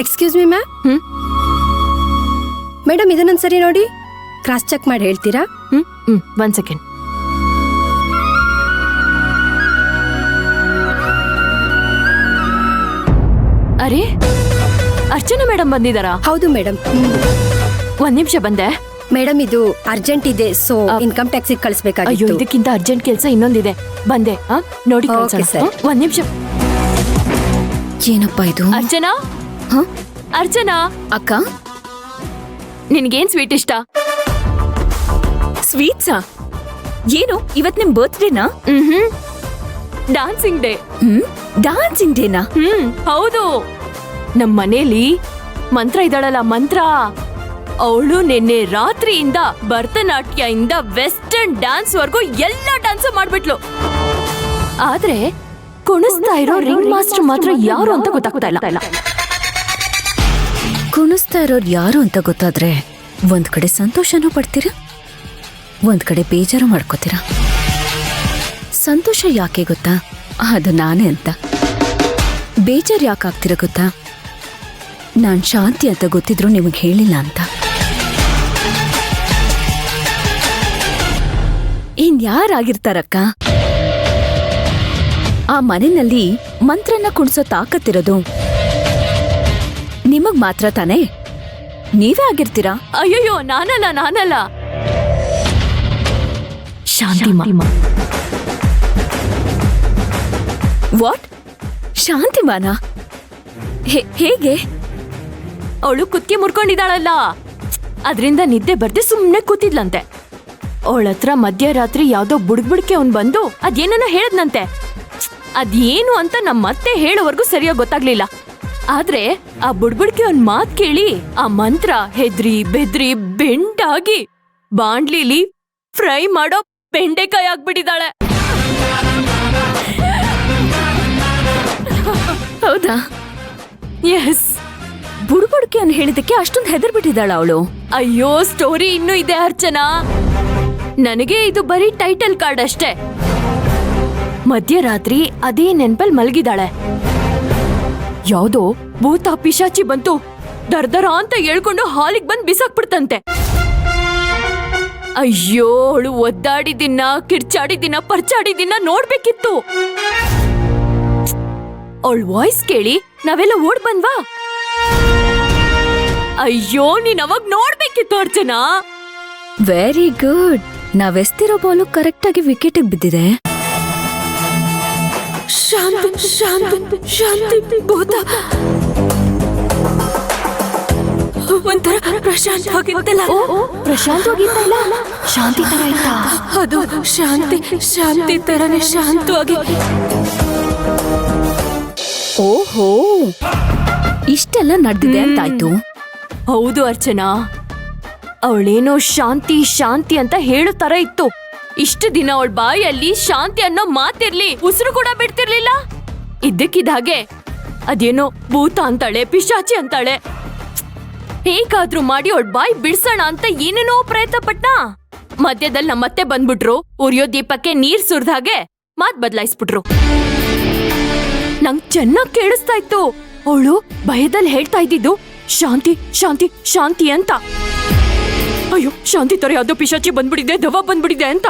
Excuse me ma'am. Madam ಇದನ್ನೊಂದ್ಸರಿ ನೋಡಿ, cross check ಮಾಡಿ ಹೇಳ್ತೀರಾ? 1 ಸೆಕೆಂಡ್. ಅರೆ, ಅರ್ಚನಾ ಮೇಡಮ್ ಬಂದಿದ್ದಾರಾ? ಹೌದು ಮೇಡಮ್. 1 ನಿಮಿಷ ಬಂದೆ. ಮೇಡಮ್ ಇದು ಅರ್ಜೆಂಟ್ ಇದೆ, ಸೊ ಇನ್ಕಮ್ ಟ್ಯಾಕ್ಸ್ ಅಯ್ಯೋ, ಕಳಿಸ್ಬೇಕಾಗಿತ್ತು. ಇದಕ್ಕಿಂತ ಅರ್ಜೆಂಟ್ ಕೆಲಸ ಇನ್ನೊಂದಿದೆ. ಬಂದೆ. ನೋಡಿ Okay, sir. 1 ನಿಮಿಷ. ಏನಪ್ಪ ಇದು? ಅರ್ಚನಾ, ಅರ್ಚನಾ ಅಕ್ಕ, ನಿನ್ಗೇನ್ ಸ್ವೀಟ್ ಇಷ್ಟ? ಸ್ವೀಟ್ಸಾ? ಏನು ಇವತ್ ನಿಮ್ ಬರ್ತ್ಡೇನಾ? Dancing day. ಡಾನ್ಸಿಂಗ್ ಡೇನಾ? ಹೌದು. ನಮ್ ಮನೇಲಿ ಮಂತ್ರ ಇದ್ದಾಳಲ್ಲ, ಮಂತ್ರ, ಅವಳು ನಿನ್ನೆ ರಾತ್ರಿಯಿಂದ ಭರತನಾಟ್ಯ ಇಂದ ವೆಸ್ಟರ್ನ್ ಡ್ಯಾನ್ಸ್ ವರ್ಗೂ ಎಲ್ಲಾ ಡ್ಯಾನ್ಸ್ ಮಾಡ್ಬಿಟ್ಲು. ಆದ್ರೆ ಕುಣಿಸ್ತಾ ಇರೋ ರಿಂಗ್ ಮಾಸ್ಟರ್ ಮಾತ್ರ ಯಾರು ಅಂತ ಗೊತ್ತಾಗ್ತಾ ಇಲ್ಲ. ಕುಣಿಸ್ತಾ ಇರೋರು ಯಾರು ಅಂತ ಗೊತ್ತಾದ್ರೆ ಒಂದ್ ಕಡೆ ಸಂತೋಷನೂ ಪಡ್ತೀರಾ, ಒಂದ್ ಕಡೆ ಬೇಜಾರು ಮಾಡ್ಕೋತೀರಾ. ಸಂತೋಷ ಯಾಕೆ ಗೊತ್ತಾ? ಅದು ನಾನೇ ಅಂತ. ಬೇಜಾರು ಯಾಕಾಗ್ತೀರ ಗೊತ್ತಾ? ನಾನ್ ಶಾಂತಿ ಅಂತ ಗೊತ್ತಿದ್ರು ನಿಮಗೆ ಹೇಳಿಲ್ಲ ಅಂತ. ಇನ್ಯಾರಾಗಿರ್ತಾರಕ್ಕ? ಆ ಮನೆಯಲ್ಲಿ ಮಂತ್ರನ ಕುಣಿಸೋ ತಾಕತ್ತಿರೋದು ನಿಮಗ್ ಮಾತ್ರ ತಾನೇ? ನೀವೇ ಆಗಿರ್ತೀರಾ? ಅಯ್ಯಯ್ಯೋ, ನಾನಲ್ಲ. ಶಾಂತಿಮಾ. ವಾಟ್? ಶಾಂತಿಮಾನ? ಹೇಗೆ? ಅವಳು ಕುತ್ತಿಗೆ ಮುರ್ಕೊಂಡಿದ್ದಾಳಲ್ಲ, ಅದ್ರಿಂದ ನಿದ್ದೆ ಬರ್ದೆ ಸುಮ್ನೆ ಕೂತಿದ್ಲಂತೆ. ಅವಳತ್ರ ಮಧ್ಯರಾತ್ರಿ ಯಾವ್ದೋ ಬುಡ್ಬುಡ್ಕೆ ಅವ್ನ್ ಬಂದು ಅದೇನನ್ನ ಹೇಳದ್ನಂತೆ. ಅದೇನು ಅಂತ ನಮ್ಮತ್ತೆ ಹೇಳೋವರೆಗೂ ಸರಿಯಾಗಿ ಗೊತ್ತಾಗ್ಲಿಲ್ಲ. ಆದ್ರೆ ಆ ಬುಡ್ಬುಡ್ಕೆ ಅವ್ನ್ ಮಾತ್ ಕೇಳಿ ಆ ಮಂತ್ರ ಹೆದ್ರಿ ಬೆದ್ರಿ ಬೆಂಡಾಗಿ ಬಾಂಡ್ಲಿಲಿ ಫ್ರೈ ಮಾಡೋ ಬೆಂಡೆಕಾಯಿ ಆಗ್ಬಿಟ್ಟಿದ್ದಾಳೆ. ಹೌದಾ? ಎಸ್. ಬುಡ್ಬುಡ್ಕೆ ಅನ್ ಹೇಳಿದಕ್ಕೆ ಅಷ್ಟೊಂದು ಹೆದರ್ಬಿಟ್ಟಿದ್ದಾಳ ಅವಳು? ಅಯ್ಯೋ, ಸ್ಟೋರಿ ಇನ್ನೂ ಇದೆ ಅರ್ಚನಾ. ನನಗೆ ಇದು ಬರೀ ಟೈಟಲ್ ಕಾರ್ಡ್ ಅಷ್ಟೇ. ಮಧ್ಯರಾತ್ರಿ ಅದೇ ನೆನ್ಪಲ್ ಮಲಗಿದಾಳೆ. ಯಾವ್ದೋ ಭೂತ ಪಿಶಾಚಿ ಬಂತು ದರ್ದರ ಅಂತ ಹೇಳ್ಕೊಂಡು ಹಾಲಿಗೆ ಬಂದ್ ಬಿಸಾಕ್ಬಿಡ್ತಂತೆ. ಅಯ್ಯೋ, ಅವಳು ಒದ್ದಾಡಿದಿನ್ನ ಕಿರ್ಚಾಡಿದಿನ್ನ ಪರ್ಚಾಡಿದಿನ್ನ ನೋಡ್ಬೇಕಿತ್ತು. ಅವಳ ವಾಯ್ಸ್ ಕೇಳಿ ನಾವೆಲ್ಲ ಓಡ್ ಬಂದ್ವಾ. ಅಯ್ಯೋ, ನೀನ್ ಅವಾಗ ನೋಡ್ಬೇಕಿತ್ತು ಅರ್ಚನಾ. Very good. ನಾವೆಸ್ತಿರೋ ಬಾಲು ಕರೆಕ್ಟ್ ಆಗಿ ವಿಕೆಟ್ ಬಿದ್ದಿದೆ. ಶಾಂತಿ ಭೂತ ಒಂಥರ ಪ್ರಶಾಂತವಾಗಿತ್ತಲ್ಲ. ಪ್ರಶಾಂತವಾಗಿತ್ತಲ್ಲ, ಶಾಂತಿ ತರ ಇತ್ತ. ಅದು ಶಾಂತಿ ತರನೇ ಶಾಂತವಾಗಿ. ಓಹೋ, ಇಷ್ಟೆಲ್ಲ ನಡೆದಿದೆ ಅಂತಾಯ್ತು. ಹೌದು ಅರ್ಚನಾ, ಅವಳೇನೋ ಶಾಂತಿ ಅಂತ ಹೇಳೋ ತರ ಇತ್ತು. ಇಷ್ಟು ದಿನ ಅವಳ ಬಾಯಲ್ಲಿ ಶಾಂತಿ ಅನ್ನೋ ಮಾತಿರ್ಲಿ, ಉಸಿರು ಕೂಡ ಬಿಡ್ತಿರ್ಲಿಲ್ಲ. ಇದ್ದಕ್ಕಿದ್ದಾಗೆ ಅದೇನೋ ಭೂತ ಅಂತಾಳೆ, ಪಿಶಾಚಿ ಅಂತಾಳೆ. ಹೇಗಾದ್ರೂ ಮಾಡಿ ಅವಳ ಬಾಯಿ ಬಿಡ್ಸೋಣ ಅಂತ ಏನೇನೋ ಪ್ರಯತ್ನ ಪಟ್ಟ. ಮಧ್ಯದಲ್ಲಿ ನಮ್ಮತ್ತೆ ಬಂದ್ಬಿಟ್ರು. ಉರಿಯೋ ದೀಪಕ್ಕೆ ನೀರ್ ಸುರ್ದ ಹಾಗೆ ಮಾತ್ ಬದಲಾಯಿಸ್ಬಿಟ್ರು. ನಂಗ್ ಚೆನ್ನಾಗ್ ಕೇಳಿಸ್ತಾ ಇತ್ತು. ಅವಳು ಭಯದಲ್ಲಿ ಹೇಳ್ತಾ ಇದ್ದಿದ್ದು ಶಾಂತಿ ಅಂತ. ಅಯ್ಯೋ, ಶಾಂತಿ ತರ ಯಾವ್ದೋ ಪಿಶಾಚಿ ಬಂದ್ಬಿಡಿದೆ, ದವ ಬಂದ್ಬಿಡಿದೆ ಅಂತ.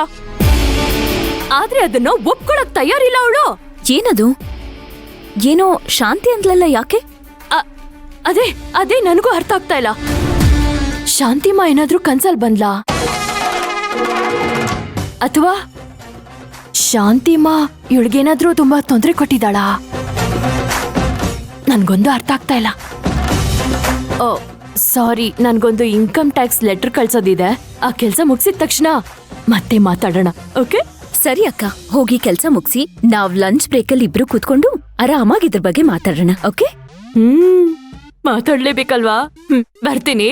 ಆದ್ರೆ ಅದನ್ನ ಒಪ್ಕೊಳಕ್ ತಯಾರಿಲ್ಲ ಅವಳು. ಏನದು? ಏನೋ ಶಾಂತಿ ಅಂದ್ಲಲ್ಲ, ಯಾಕೆ? ಅದೇ ನನಗೂ ಅರ್ಥ ಆಗ್ತಾ ಇಲ್ಲ. ಶಾಂತಿಮಾ ಏನಾದ್ರೂ ಕನ್ಸಲ್ ಬಂದ್ಲಾ, ಅಥವಾ ಶಾಂತಿಮಾ ಇವಳಿಗೇನಾದ್ರೂ ತುಂಬಾ ತೊಂದರೆ ಕೊಟ್ಟಿದ್ದಾಳಾ? ನನ್ಗೊಂದು ಅರ್ಥ ಆಗ್ತಾ ಇಲ್ಲ. ಓ ಸಾರಿ, ನನ್ಗೊಂದು ಇನ್ಕಮ್ ಟ್ಯಾಕ್ಸ್ ಲೆಟರ್ ಕಳ್ಸೋದಿದೆ. ಆ ಕೆಲ್ಸ ಮುಗಿಸಿದ ತಕ್ಷಣ ಮತ್ತೆ ಮಾತಾಡೋಣ. ಓಕೆ? ಸರಿ ಅಕ್ಕ, ಹೋಗಿ ಕೆಲ್ಸ ಮುಗಿಸಿ ನಾವ್ ಲಂಚ್ ಬ್ರೇಕಲ್ಲಿ ಇಬ್ರು ಕೂತ್ಕೊಂಡು ಆರಾಮಾಗಿ ಇದ್ರ ಬಗ್ಗೆ ಮಾತಾಡೋಣ. ಓಕೆ? ಮಾತಾಡ್ಲೇಬೇಕಲ್ವಾ? ಬರ್ತೀನಿ.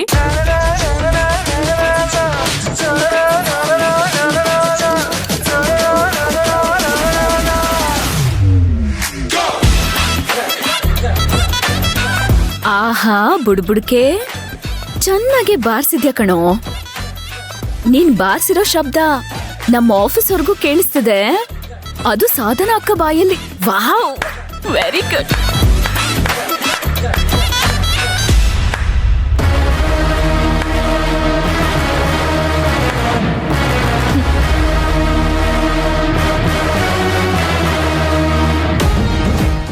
ಆಹಾ, ಬುಡ್ಬುಡ್ಕೆ ಚೆನ್ನಾಗಿ ಬಾರ್ಸಿದ್ಯಾ ಕಣೋ. ನೀನ್ ಬಾರ್ಸಿರೋ ಶಬ್ದ ನಮ್ಮ ಆಫೀಸ್ವರೆಗೂ ಕೇಳಿಸ್ತದೆ. ಅದು ಸಾಧನಾ ಅಕ್ಕ ಬಾಯಲ್ಲಿ. Wow, very good.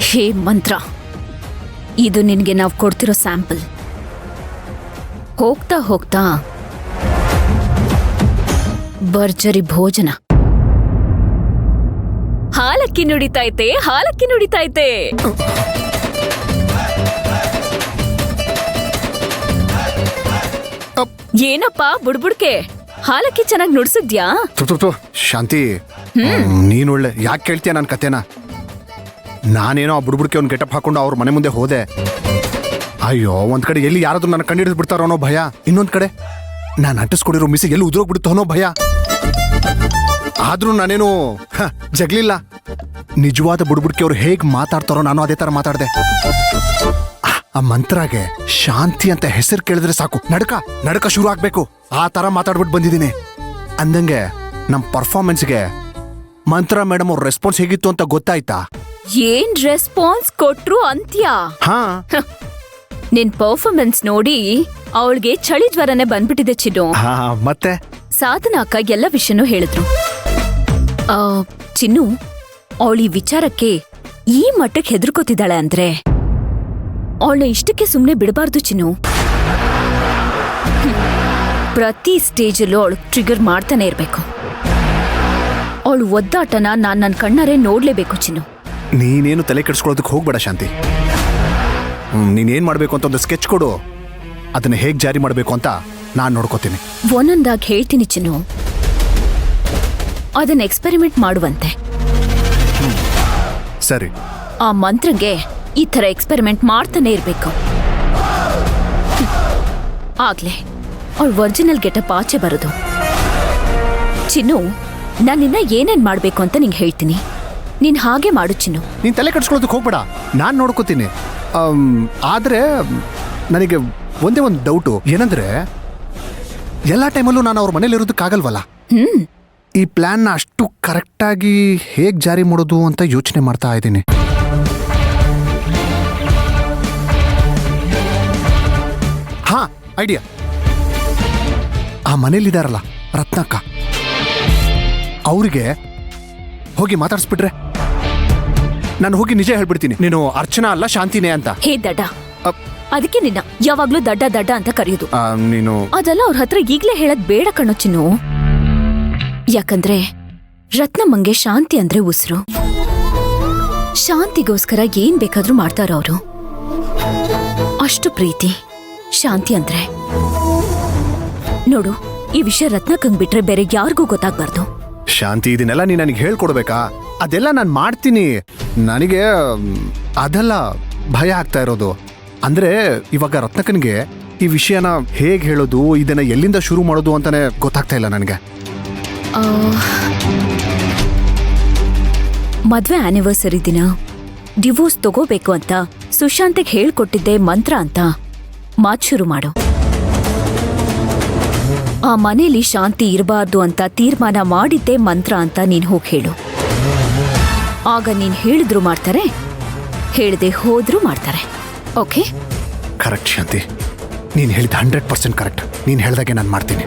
ಹೇ ಮಂತ್ರ, ಇದು ನಿನ್ಗೆ ನಾವು ಕೊಡ್ತಿರೋ ಸ್ಯಾಂಪಲ್. ಹೋಗ್ತಾ ಹೋಗ್ತಾ ಭರ್ಜರಿ ಭೋಜನ. ಹಾಲಕ್ಕಿ ನುಡಿತೈತೆ, ಹಾಲಕ್ಕಿ ನುಡಿತೈತೆ. ಏನಪ್ಪ ಬುಡ್ಬುಡ್ಕೆ, ಹಾಲಕ್ಕಿ ಚೆನ್ನಾಗಿ ನುಡ್ಸಿದ್ಯಾ? ಶಾಂತಿ, ನೀನ್ ಒಳ್ಳೆ ಯಾಕೆ ಕೇಳ್ತೀಯ ನನ್ನ ಕತೆನ? ನಾನೇನೋ ಆ ಬುಡ್ಬುಡ್ಕೆ ಅವ್ನು ಗೆಟಪ್ ಹಾಕೊಂಡು ಅವ್ರ ಮನೆ ಮುಂದೆ ಹೋದೆ. ಅಯ್ಯೋ, ಒಂದ್ ಕಡೆ ಎಲ್ಲಿ ಯಾರಾದ್ರೂ ನನ್ನ ಕಂಡು ಹಿಡಿದು ಬಿಡ್ತಾರೋ ಅನ್ನೋ ಭಯ, ಇನ್ನೊಂದ್ ಕಡೆ ನಾನು ಅಂಟಿಸ್ಕೊಂಡಿರೋ ಮಿಸಿ ಎಲ್ಲಿ ಉದುರೋಗ್ಬಿಡುತ್ತೋ ಅನ್ನೋ ಭಯ. ಆದ್ರೂ ನಾನೇನು ಜಗ್ಲಿಲ್ಲ. ನಿಜವಾದ ಬುಡ್ಬುಡ್ಕೆ ಅವ್ರು ಹೇಗ್ ಮಾತಾಡ್ತಾರೋ ನಾನು ಅದೇ ತರ ಮಾತಾಡ್ದೆ. ಆ ಮಂತ್ರಾಗೆ ಶಾಂತಿ ಅಂತ ಹೆಸರು ಕೇಳಿದ್ರೆ ಸಾಕು ನಡಕ ಶುರು ಆಗ್ಬೇಕು. ಆ ತರ ಮಾತಾಡ್ಬಿಟ್ಟು ಬಂದಿದ್ದೀನಿ. ಅಂದಂಗೆ ನಮ್ ಪರ್ಫಾರ್ಮೆನ್ಸ್ಗೆ ಮಂತ್ರ ಮೇಡಮ್ ಅವ್ರ ರೆಸ್ಪಾನ್ಸ್ ಹೇಗಿತ್ತು ಅಂತ ಗೊತ್ತಾಯ್ತಾ? ಏನ್ ರೆಸ್ಪಾನ್ಸ್ ಕೊಟ್ರು ಅಂತ್ಯಾ? ಹಾ, ನಿನ್ ಪರ್ಫಾರ್ಮೆನ್ಸ್ ನೋಡಿ ಅವಳಿಗೆ ಚಳಿ ಜ್ವರನೇ ಬಂದ್ಬಿಟ್ಟಿದೆ ಚಿನ್ನು. ಮತ್ತೆ ಸಾಧನಾ ಅಕ್ಕ ಎಲ್ಲ ವಿಷಯನೂ ಹೇಳಿದ್ರು. ಚಿನ್ನು, ಅವಳು ಈ ವಿಚಾರಕ್ಕೆ ಈ ಮಟ್ಟಕ್ಕೆ ಹೆದರ್ಕೋತಿದ್ದಾಳೆ ಅಂದ್ರೆ ಅವಳನ್ನ ಇಷ್ಟಕ್ಕೆ ಸುಮ್ನೆ ಬಿಡಬಾರ್ದು ಚಿನ್ನು. ಪ್ರತಿ ಸ್ಟೇಜಲ್ಲೂ ಅವಳು ಟ್ರಿಗರ್ ಮಾಡ್ತಾನೆ ಇರ್ಬೇಕು. ಅವಳು ಒದ್ದಾಟನ ನಾನ್ ನನ್ನ ಕಣ್ಣಾರೆ ನೋಡ್ಲೇಬೇಕು ಚಿನ್ನು. ನೀನೇನು ತಲೆ ಕೆಡಿಸ್ಕೊಳ್ಳೋದಕ್ಕೆ ಹೋಗ್ಬೇಡ ಶಾಂತಿ. ನೀನೇನ್ ಮಾಡ್ಬೇಕು ಅಂತ ಒಂದು ಸ್ಕೆಚ್ ಕೊಡು, ಅದನ್ನ ಹೇಗ್ ಜಾರಿ ಮಾಡ್ಬೇಕು ಅಂತ ನಾನ್ ನೋಡ್ಕೋತೀನಿ. ಒಂದೊಂದಾಗಿ ಹೇಳ್ತೀನಿ ಚಿನ್ನು, ಅದನ್ನ ಎಕ್ಸ್ಪೆರಿಮೆಂಟ್ ಮಾಡುವಂತೆ. ಸರಿ. ಆ ಮಂತ್ರಗೆ ಈ ತರ ಎಕ್ಸ್ಪೆರಿಮೆಂಟ್ ಮಾಡ್ತಾನೆ ಇರ್ಬೇಕು. ಆಗ್ಲೇ ಅವಳು ಒರಿಜಿನಲ್ ಗೆಟಪ್ ಆಚೆ ಬರೋದು. ಚಿನ್ನು, ನಾನಿನ್ನ ಏನೇನ್ ಮಾಡ್ಬೇಕು ಅಂತ ನಿಂಗೆ ಹೇಳ್ತೀನಿ, ನೀನ್ ಹಾಗೆ ಮಾಡು ಚಿನ್ನು. ನೀನ್ ತಲೆ ಕೆಡಿಸ್ಕೊಳ್ಳೋದಕ್ಕೆ ಹೋಗ್ಬೇಡ, ನಾನ್ ನೋಡ್ಕೋತೀನಿ. ಆದ್ರೆ ನನಗೆ ಒಂದೇ ಒಂದು ಡೌಟು ಏನಂದ್ರೆ, ಎಲ್ಲಾ ಟೈಮಲ್ಲೂ ನಾನು ಅವ್ರ ಮನೇಲಿ ಇರೋದಕ್ಕಾಗಲ್ವಲ್ಲ. ಈ ಪ್ಲಾನ್ನ ಅಷ್ಟು ಕರೆಕ್ಟಾಗಿ ಹೇಗ್ ಜಾರಿ ಮಾಡೋದು ಅಂತ ಯೋಚನೆ ಮಾಡ್ತಾ ಇದ್ದೀನಿ. ಹಾ, ಐಡಿಯಾ. ಆ ಮನೇಲಿದಾರಲ್ಲ ರತ್ನಕ್ಕ, ಅವ್ರಿಗೆ ಹೋಗಿ ಮಾತಾಡ್ಸ್ಬಿಟ್ರೆ ನಾನು ಹೋಗಿ ನಿಜ ಹೇಳ್ಬಿಡ್ತೀನಿ, ನೀನು ಅರ್ಚನಾ ಅಲ್ಲ ಶಾಂತಿನೇ ಅಂತ. ಹೇ ದಡ್ಡ, ಅದಕ್ಕೆ ನಿನ್ನ ಯಾವಾಗ್ಲೂ ದಡ್ಡ ದಡ್ಡ ಅಂತ ಕರೆಯೋದು. ನೀನು ಅದೆಲ್ಲ ಅವ್ರ ಹತ್ರ ಈಗ್ಲೇ ಹೇಳದ್ ಬೇಡ ಕಣೋ ಚಿನ್ನು. ಯಾಕಂದ್ರೆ ರತ್ನಮ್ಮಂಗೆ ಶಾಂತಿ ಅಂದ್ರೆ ಉಸಿರು. ಶಾಂತಿಗೋಸ್ಕರ ಏನ್ ಬೇಕಾದ್ರೂ ಮಾಡ್ತಾರ ಅವರು. ಅಷ್ಟು ಪ್ರೀತಿ ಶಾಂತಿ ಅಂದ್ರೆ. ನೋಡು, ಈ ವಿಷಯ ರತ್ನಕ್ಕಂಗ್ ಬಿಟ್ರೆ ಬೇರೆ ಯಾರಿಗೂ ಗೊತ್ತಾಗ್ಬಾರ್ದು. ಶಾಂತಿ, ಇದನ್ನೆಲ್ಲ ನೀ ನನಗೆ ಹೇಳ್ಕೊಡ್ಬೇಕಾ? ಅದೆಲ್ಲ ನಾನು ಮಾಡ್ತೀನಿ. ನನಗೆ ಅದೆಲ್ಲ ಭಯ ಆಗ್ತಾ ಇರೋದು. ಅಂದ್ರೆ ಇವಾಗ ರತ್ನಕ್ಕನಿಗೆ ಈ ವಿಷಯನ ಹೇಗ್ ಹೇಳೋದು, ಇದನ್ನ ಎಲ್ಲಿಂದ ಶುರು ಮಾಡೋದು ಅಂತಾನೆ ಗೊತ್ತಾಗ್ತಾ ಇಲ್ಲ ನನಗೆ. ಮದ್ವೆ ಆನಿವರ್ಸರಿ ದಿನ ಡಿವೋರ್ಸ್ ತಗೋಬೇಕು ಅಂತ ಸುಶಾಂತಿಗೆ ಹೇಳ್ಕೊಟ್ಟಿದ್ದೆ ಮಂತ್ರ ಅಂತ ಮಾತು ಶುರು ಮಾಡು. ಆ ಮನೇಲಿ ಶಾಂತಿ ಇರಬಾರ್ದು ಅಂತ ತೀರ್ಮಾನ ಮಾಡಿದ್ದೆ ಮಂತ್ರ ಅಂತ ನೀನ್ ಹೋಗಿ ಹೇಳು. ಆಗ ನೀನ್ ಹೇಳಿದ್ರು ಮಾಡ್ತಾರೆ, ಹೇಳದೆ ಹೋದ್ರೂ ಮಾಡ್ತಾರೆ. ಓಕೆ? ಕರೆಕ್ಟ್ ಶಾಂತಿ, ನೀನ್ ಹೇಳಿದ 100% ಕರೆಕ್ಟ್. ನೀನ್ ಹೇಳ್ದಾಗೆ ನಾನು ಮಾಡ್ತೀನಿ.